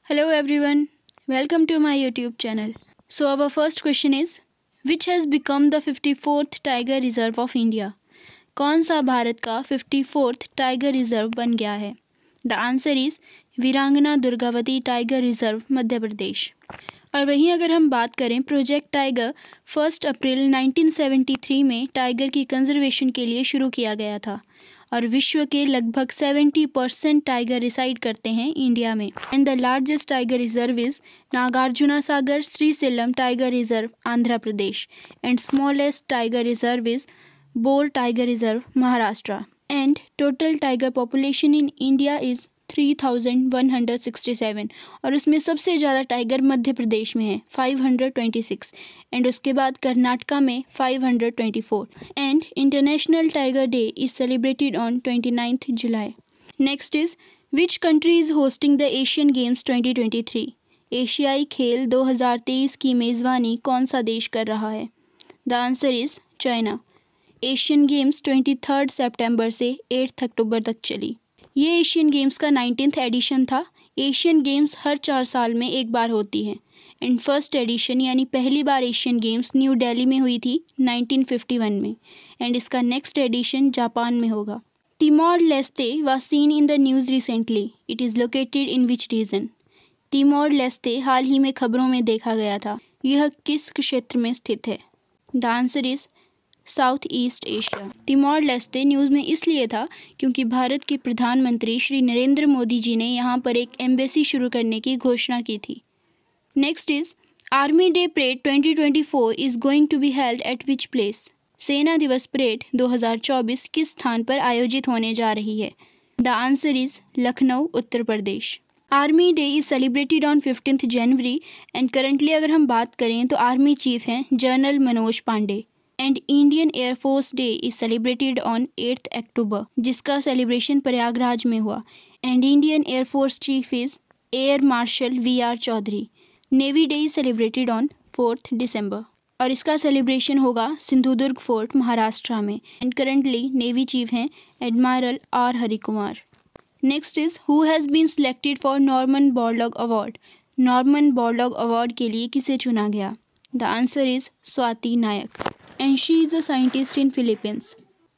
Hello everyone, welcome to my YouTube channel. So our first question is, which has become the 54th Tiger Reserve of India? कौन सा भारत का 54th tiger reserve बन गया है? The answer is वीरांगना Durgavati tiger reserve Madhya Pradesh. और वहीं अगर हम बात करें प्रोजेक्ट टाइगर 1 अप्रैल 1973 में टाइगर की कंजर्वेशन के लिए शुरू किया गया था और विश्व के लगभग 70% टाइगर रिसाइड करते हैं इंडिया में। And the largest tiger reserve is Nagarjuna Sagar Srisailam tiger reserve Andhra Pradesh and smallest tiger reserve is Bor tiger reserve Maharashtra. And total tiger population in India is 3167 और उसमें सबसे ज़्यादा टाइगर मध्य प्रदेश में है 526 एंड उसके बाद कर्नाटका में 524 and international tiger day is celebrated on 29th July. Next is which country is hosting the Asian games 2023? एशियाई खेल 2023 की मेज़बानी कौन सा देश कर रहा है? The answer is China. Asian games 23 सितंबर से 8 अक्टूबर तक चली। ये एशियन गेम्स का 19th एडिशन था। एशियन गेम्स हर 4 साल में एक बार होती हैं एंड फर्स्ट एडिशन यानी पहली बार एशियन गेम्स न्यू दिल्ली में हुई थी 1951 में एंड इसका नेक्स्ट एडिशन जापान में होगा। Timor Leste was seen in the news recently, it is located in which region? Timor Leste हाल ही में खबरों में देखा गया था, यह किस क्षेत्र में स्थित है? The answer is south east Asia. टिमोर लेस्ते news में इसलिए था क्योंकि भारत के प्रधानमंत्री श्री नरेंद्र मोदी जी ने यहाँ पर एक एम्बेसी शुरू करने की घोषणा की थी। Next is army day parade 2024 is going to be held at which place? सेना दिवस परेड 2024 किस स्थान पर आयोजित होने जा रही है? The answer is Lucknow Uttar Pradesh. Army day is celebrated on 15th January and currently अगर हम बात करें तो आर्मी चीफ हैं general Manoj Pande and Indian air force day is celebrated on 8th October जिसका सेलिब्रेशन प्रयागराज में हुआ and Indian air force chief is air marshal VR Chaudhary. Navy day is celebrated on 4th December और इसका सेलिब्रेशन होगा सिंधुदुर्ग फोर्ट महाराष्ट्र में एंड करंटली नेवी चीफ हैं admiral R Harikumar. Next is who has been selected for Norman Borlaug award? Norman Borlaug award के लिए किसे चुना गया? The answer is Swati Nayak and she is a scientist in Philippines.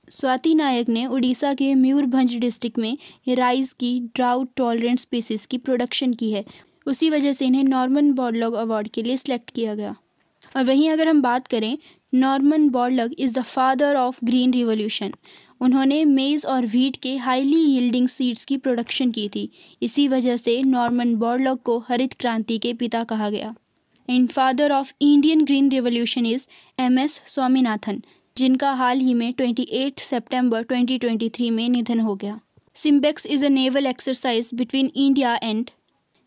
Swati Nayak ने उड़ीसा के मयूरभंज डिस्ट्रिक्ट में राइस की ड्राउट टॉलरेंट स्पीसीज की प्रोडक्शन की है, उसी वजह से इन्हें नॉर्मन बोरलॉग अवार्ड के लिए सिलेक्ट किया गया। और वहीं अगर हम बात करें Norman Borlaug is the father of green revolution. उन्होंने मेज़ और व्हीट के हाईली यील्डिंग सीड्स की प्रोडक्शन की थी, इसी वजह से नॉर्मन बोरलॉग को हरित क्रांति के पिता कहा गया। And father of Indian green revolution is MS Swaminathan जिनका हाल ही में 28 सितंबर 2023 में निधन हो गया। SIMBEX is a naval exercise between India and?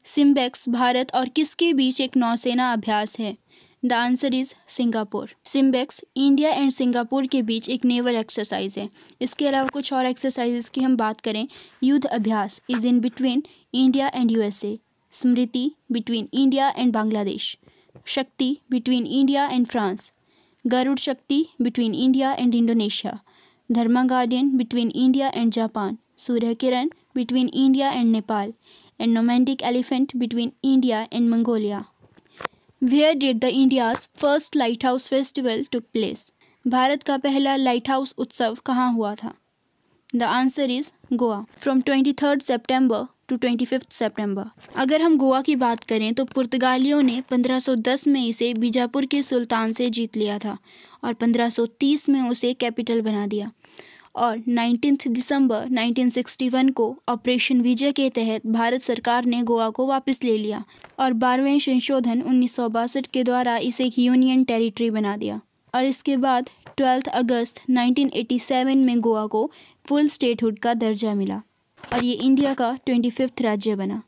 SIMBEX Bharat और किसके बीच एक नौसेना अभ्यास है? The answer is Singapore. SIMBEX India and Singapore के बीच एक नेवल एक्सरसाइज है। इसके अलावा कुछ और एक्सरसाइजेस की हम बात करें, Yudh Abhyas is in between India and USA, Smriti between India and Bangladesh, Shakti between India and France, Garuda Shakti between India and Indonesia, Dharma guardian between India and Japan, Surya Kiran between India and Nepal and nomadic elephant between India and Mongolia. Where did the India's first light house festival took place? Bharat का पहला light house उत्सव कहाँ हुआ था? The answer is Goa from 23rd September to 25th सितंबर। अगर हम गोवा की बात करें तो पुर्तगालियों ने 1510 में इसे बीजापुर के सुल्तान से जीत लिया था और 1530 में उसे कैपिटल बना दिया और 19 दिसंबर 1961 को ऑपरेशन विजय के तहत भारत सरकार ने गोवा को वापस ले लिया और 12वें संशोधन 1962 के द्वारा इसे एक यूनियन टेरिटरी बना दिया और इसके बाद 12 अगस्त 1987 में गोवा को फुल स्टेटहुड का दर्जा मिला और ये इंडिया का 25th राज्य बना।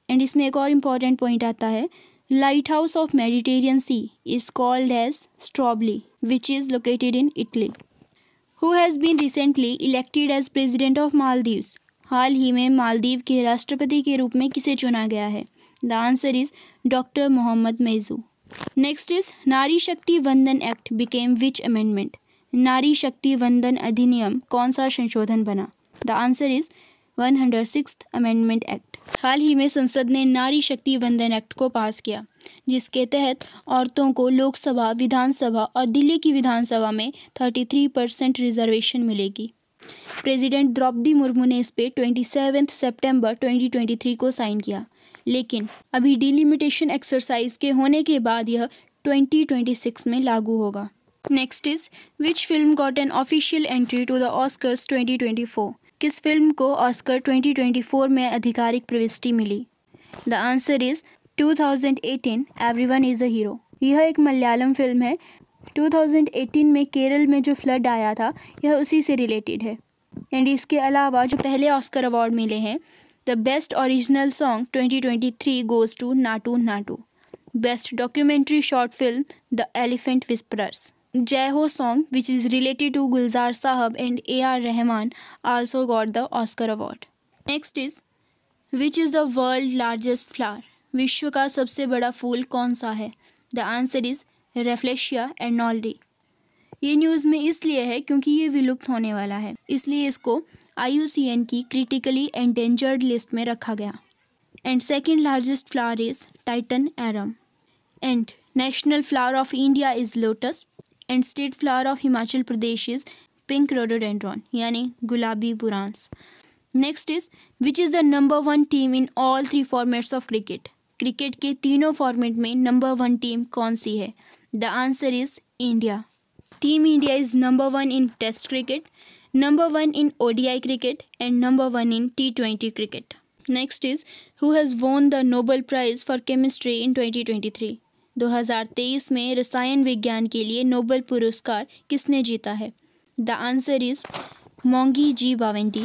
एंड इसमें एक और इम्पॉर्टेंट पॉइंट आता है, light house of Mediterranean sea is called as Stromboli which is located in Italy. Who has been recently elected as president of Maldives? हाल ही में मालदीव के राष्ट्रपति के रूप में किसे चुना गया है? The answer is doctor Mohammad Muizzu. Next is Nari Shakti वंदन एक्ट बिकेम विच अमेंडमेंट? नारी शक्ति वंदन अधिनियम कौन सा संशोधन बना? The answer is 106 amendment act. हाल ही में संसद ने नारी शक्ति वंदन एक्ट को पास किया, जिसके तहत औरतों को लोकसभा, विधानसभा और दिल्ली की विधानसभा में 33% रिजर्वेशन मिलेगी। प्रेसिडेंट द्रौपदी मुर्मू ने इस पे 27 सितंबर 2023 को साइन किया, लेकिन अभी डिलिमिटेशन एक्सरसाइज के होने के बाद यह 2026 में लागू होगा। Next is which film got an official entry to the Oscars 2024? किस फिल्म को ऑस्कर 2024 में आधिकारिक प्रविष्टि मिली? The answer is 2018 everyone is a hero. यह एक मलयालम फिल्म है। 2018 में केरल में जो फ्लड आया था, यह उसी से रिलेटेड है। एंड इसके अलावा जो पहले ऑस्कर अवार्ड मिले हैं, the best original song 2023 goes to Naatu Naatu. Best documentary short film the elephant whisperers. Jai Ho song which is related to Gulzar Sahab and AR Rahman also got the Oscar award. Next is which is the world largest flower? विश्व का सबसे बड़ा फूल कौन सा है? The answer is Rafflesia arnoldii. ये news में इसलिए है क्योंकि ये विलुप्त होने वाला है, इसलिए इसको IUCN की क्रिटिकली एंडेंजर्ड लिस्ट में रखा गया। And second largest flower is titan arum. And national flower of India is lotus. And state flower of Himachal Pradesh is pink rhododendron, यानी गुलाबी बुरांस। Next is which is the number 1 team in all 3 formats of cricket? Cricket के तीनों format में number 1 team कौन सी है? The answer is India. Team India is number 1 in test cricket, number 1 in ODI cricket and number 1 in T20 cricket. Next is who has won the Nobel prize for chemistry in 2023? 2023 में रसायन विज्ञान के लिए Nobel पुरस्कार किसने जीता है? The answer is Moungi G Bawendi,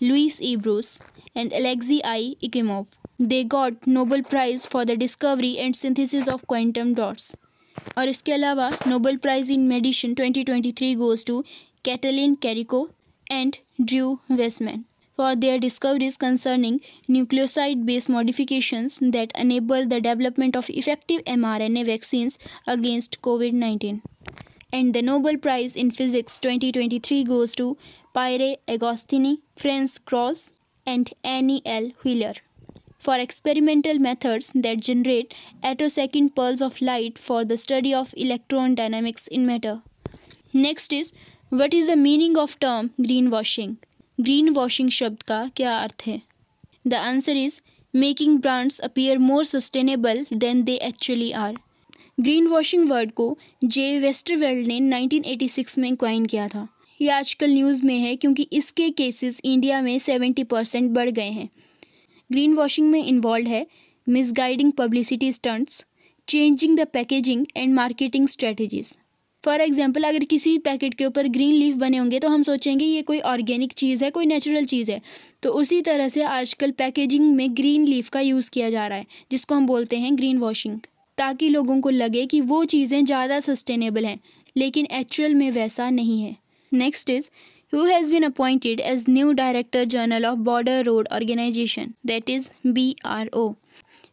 Louis E Brus and Alexei I Ekimov. They got Nobel Prize for the discovery and synthesis of quantum dots. और इसके अलावा Nobel prize in medicine 2023 goes to Katalin Karikó and Drew Weissman for their discoveries concerning nucleoside-based modifications that enable the development of effective mRNA vaccines against COVID-19. And the Nobel Prize in Physics 2023 goes to Pierre Agostini, Franz Krauss, and Annie L. Wheeler for experimental methods that generate attosecond pearls of light for the study of electron dynamics in matter. Next is what is the meaning of term greenwashing? Greenwashing शब्द का क्या अर्थ है? The answer is making brands appear more sustainable than they actually are. Greenwashing word को J. Westerveld ने 1986 में coin किया था। ये आजकल न्यूज़ में है क्योंकि इसके केसेस इंडिया में 70% बढ़ गए हैं। ग्रीन वॉशिंग में इन्वॉल्व है misguiding publicity stunts, changing the packaging and marketing strategies. For example, अगर किसी पैकेट के ऊपर ग्रीन लीफ बने होंगे तो हम सोचेंगे ये कोई ऑर्गेनिक चीज़ है, कोई नेचुरल चीज़ है। तो उसी तरह से आजकल पैकेजिंग में ग्रीन लीफ का यूज़ किया जा रहा है, जिसको हम बोलते हैं ग्रीन वॉशिंग, ताकि लोगों को लगे कि वो चीज़ें ज़्यादा सस्टेनेबल हैं, लेकिन एक्चुअल में वैसा नहीं है। Next is who has been appointed as new Director General of Border Road Organization, that is BRO.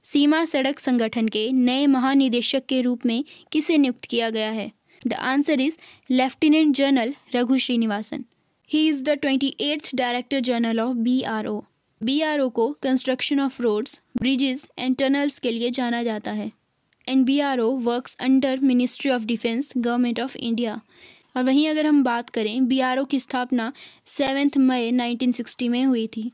सीमा सड़क संगठन के नए महानिदेशक के रूप में किसे नियुक्त किया गया है? The answer is lieutenant general Raghu Srinivasan. He is the 28th Director General of BRO. BRO को construction of roads, bridges and tunnels के लिए जाना जाता है। And BRO works under ministry of defence, government of India. और वहीं अगर हम बात करें, BRO की स्थापना 7 मई 1960 में हुई थी।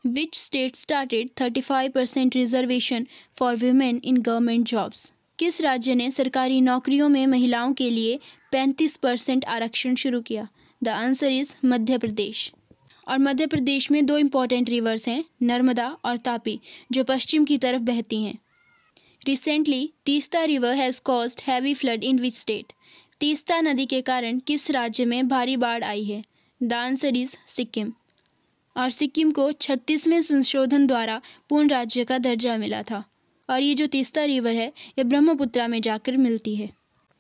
Which state started 35% reservation for women in government jobs? किस राज्य ने सरकारी नौकरियों में महिलाओं के लिए 35% आरक्षण शुरू किया? The answer is Madhya Pradesh. और मध्य प्रदेश में 2 इम्पॉर्टेंट रिवर्स हैं, नर्मदा और तापी, जो पश्चिम की तरफ बहती हैं। Recently Teesta river has caused heavy flood in which state? Teesta नदी के कारण किस राज्य में भारी बाढ़ आई है? The answer is Sikkim. और सिक्किम को 36वें संशोधन द्वारा पूर्ण राज्य का दर्जा मिला था। और ये जो तीस्ता रिवर है, ये ब्रह्मपुत्रा में जाकर मिलती है।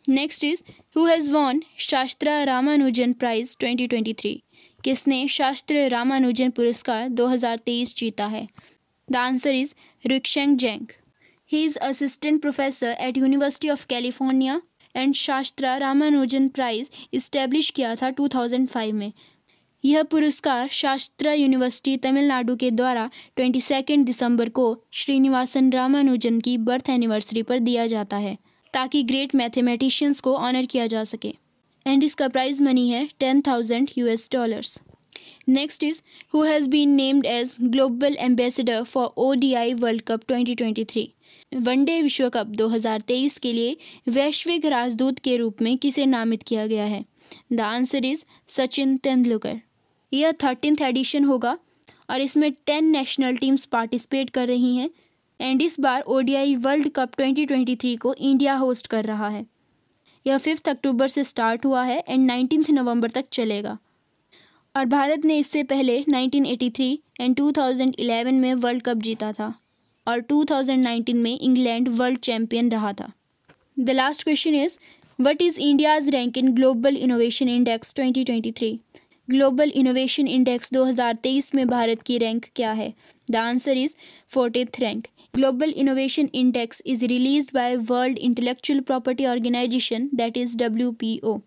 Next is who has von शास्त्रा रामानुजन प्राइज 2023? किसने शास्त्र रामानुजन पुरस्कार 2023 जीता है? The answer is Ruixiang Zhang. He is assistant professor at University of California and SASTRA Ramanujan prize establish किया था 2005 में। यह पुरस्कार शास्त्रा यूनिवर्सिटी तमिलनाडु के द्वारा 22 दिसंबर को श्रीनिवासन रामानुजन की बर्थ एनिवर्सरी पर दिया जाता है ताकि ग्रेट मैथमेटिशियंस को ऑनर किया जा सके। एंड इसका प्राइज मनी है $10,000। Next is who has been named as global ambassador for ODI world cup 2023। One day विश्व कप 2023 के लिए वैश्विक राजदूत के रूप में किसे नामित किया गया है? The answer is Sachin Tendulkar. यह 13th एडिशन होगा और इसमें 10 नेशनल टीम्स पार्टिसिपेट कर रही हैं एंड इस बार ODI वर्ल्ड कप 2023 को इंडिया होस्ट कर रहा है। यह 5 अक्टूबर से स्टार्ट हुआ है एंड 19 नवंबर तक चलेगा और भारत ने इससे पहले 1983 एंड 2011 में वर्ल्ड कप जीता था और 2019 में इंग्लैंड वर्ल्ड चैंपियन रहा था। The last question is what is India's rank in global innovation index 2023? Global innovation index 2023 में भारत की रैंक क्या है? The answer is 40th rank. Global innovation index is released by world intellectual property organisation that is WPO।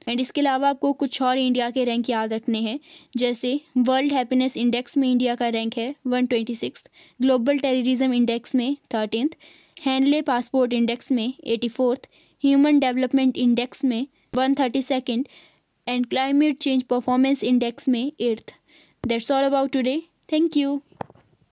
And इसके अलावा आपको कुछ और India के रैंक याद रखने हैं, जैसे वर्ल्ड हैप्पीनेस इंडेक्स में इंडिया का रैंक है 126, ग्लोबल टेररिज्म इंडेक्स में 13th, हैंडले पासपोर्ट इंडेक्स में 84th, ह्यूमन डेवलपमेंट इंडेक्स में 132nd and climate change performance index में 8th। That's all about today. Thank you.